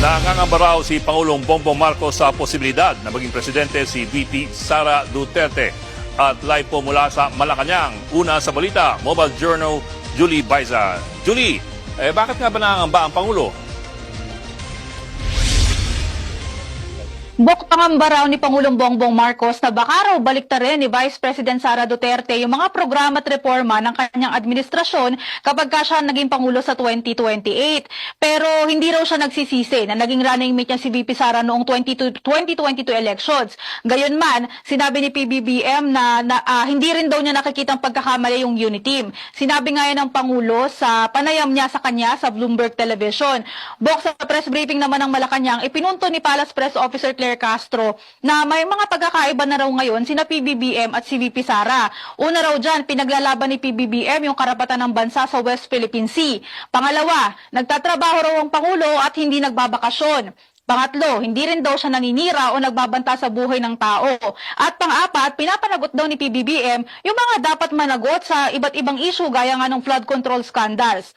Nangangamba raw si Pangulong Bongbong Marcos sa posibilidad na maging presidente si VP Sara Duterte. At live po mula sa Malacanang, una sa balita, Mobile Journal, Julie Baiza. Julie, bakit nga ba nangangamba ang Pangulo? Bok pangamba raw ni Pangulong Bongbong Marcos na baka raw baliktarin ni Vice President Sara Duterte yung mga programa at reforma ng kanyang administrasyon kapag siya naging Pangulo sa 2028. Pero hindi raw siya nagsisisi na naging running mate niya si VP Sara noong 2022 elections. Gayunman, sinabi ni PBBM na hindi rin daw niya nakikitang pagkakamali yung unity team. Sinabi nga yan ng Pangulo sa panayam niya sa kanya sa Bloomberg Television. Bok sa press briefing naman ng Malacanang, ipinunto ni Palace Press Officer Claire Castro na may mga pagkakaiba na raw ngayon sina PBBM at si VP Sara. Una raw dyan, pinaglalaban ni PBBM yung karapatan ng bansa sa West Philippine Sea. Pangalawa, nagtatrabaho raw ang Pangulo at hindi nagbabakasyon. Pangatlo, hindi rin daw siya naninira o nagbabanta sa buhay ng tao. At pang-apat, pinapanagot daw ni PBBM yung mga dapat managot sa iba't ibang issue gaya nga ng flood control scandals.